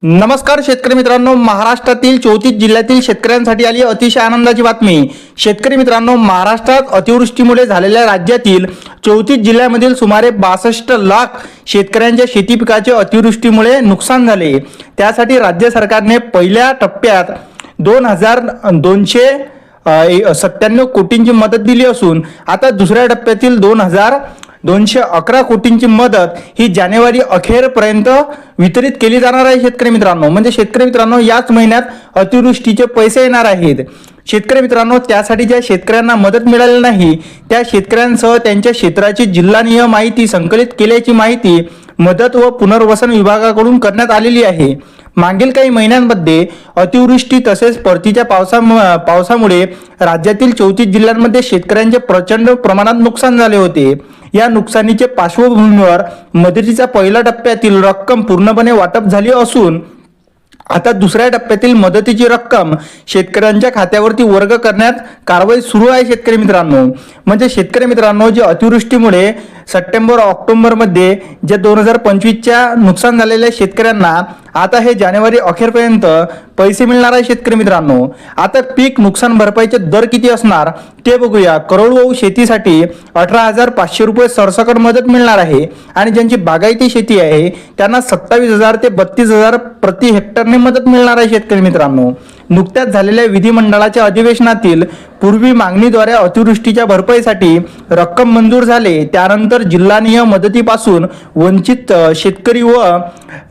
नमस्कार शेतकरी मित्रांनो, महाराष्ट्रातील 34 जिल्ह्यातील शेतकऱ्यांसाठी आली अतिशय आनंदाची बातमी। शेतकरी मित्रांनो, महाराष्ट्रात अतिवृष्टीमुळे झालेल्या राज्यातील 34 जिल्ह्यामधील सुमारे 62 लाख शेतकऱ्यांच्या शेती पिकाचे अतिवृष्टीमुळे नुकसान झाले। त्यासाठी राज्य सरकारने पहिल्या टप्प्यात 2297 कोटींची मदत दिली असून आता दुसऱ्या टप्प्यातील 2211 कोटींची मदत ही जानेवारी अखेरपर्यंत वितरित केली जाणार आहे। शेतकरी मित्रांनो, म्हणजे शेतकरी मित्रांनो, याच महिन्यात अतिवृष्टीचे पैसे येणार आहेत। शेतकरी मित्रांनो, त्यासाठी ज्या शेतकऱ्यांना मदत मिळाली नाही त्या शेतकऱ्यांसह त्यांच्या क्षेत्राची जिल्हानिहाय माहिती संकलित केल्याची माहिती मदत व पुनर्वसन विभागाकडून करण्यात आलेली आहे। मागील काही महिन्यांमध्ये अतिवृष्टी तसेच परतीच्या पावसामुळे राज्यातील 34 जिल्ह्यांमध्ये शेतकऱ्यांचे प्रचंड प्रमाणात नुकसान झाले होते। या नुकसानीच्या पार्श्वभूमीवर मदतीच्या पहिल्या टप्प्यातील रक्कम पूर्णपणे वाटप झाली असून आता दुसऱ्या टप्प्यातील मदतीची रक्कम शेतकऱ्यांच्या खात्यावरती वर्ग करण्यात कारवाई सुरू आहे। शेतकरी मित्रांनो, म्हणजे शेतकरी मित्रांनो, जे अतिवृष्टीमुळे सप्टेंबर ऑक्टोबर मध्ये जे 2025च्या नुकसान झालेल्या शेतकऱ्यांना आता हे जानेवारी अखेरपर्यंत पैसे मिळणार आहे। शेतकरी मित्रांनो, आता पीक नुकसान भरपाईचे दर किती असणार ते बघूया। कोरडवाहू शेतीसाठी 18,500 रुपये सरसकट मदत मिळणार आहे आणि ज्यांची बागायती शेती आहे त्यांना 27,000 ते 32,000 प्रति हेक्टरने मदत मिळणार आहे। शेतकरी मित्रांनो, नुकत्याच झालेल्या विधिमंडळाच्या अधिवेशनातील पूर्वी मागणीद्वारे अतिवृष्टीच्या भरपाईसाठी रक्कम मंजूर झाले, त्यानंतर जिल्हानिहाय मदतीपासून वंचित शेतकरी व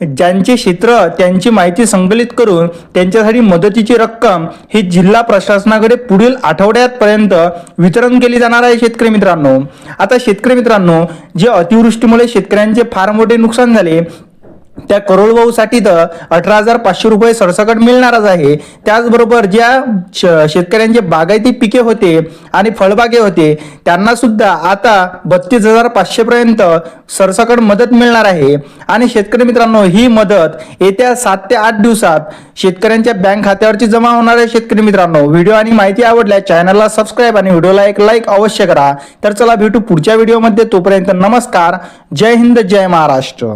ज्यांचे क्षेत्र त्यांची माहिती संकलित करून त्यांच्यासाठी मदतीची रक्कम ही जिल्हा प्रशासनाकडे पुढील आठवड्यापर्यंत वितरण केली जाणार आहे। शेतकरी मित्रांनो, आता शेतकरी मित्रांनो, जे अतिवृष्टीमुळे शेतकऱ्यांचे फार मोठे नुकसान झाले त्या कोरडवाहूसाठी तर 18,500 रुपये सरसकट मिळणारच आहे। त्याचबरोबर ज्या शेतकऱ्यांचे बागायती पिके होते आणि फळबागे होते त्यांना सुद्धा आता 32,500 पर्यंत सरसकट मदत मिळणार आहे। आणि शेतकरी मित्रांनो, ही मदत येत्या 7 ते 8 दिवसात शेतकऱ्यांच्या बँक खात्यावरती जमा होणार आहे। शेतकरी मित्रांनो, व्हिडिओ आणि माहिती आवडल्यास चॅनलला सबस्क्राईब आणि व्हिडिओला एक लाईक अवश्य करा। तर चला भेटू पुढच्या व्हिडिओमध्ये, तोपर्यंत नमस्कार, जय हिंद, जय महाराष्ट्र।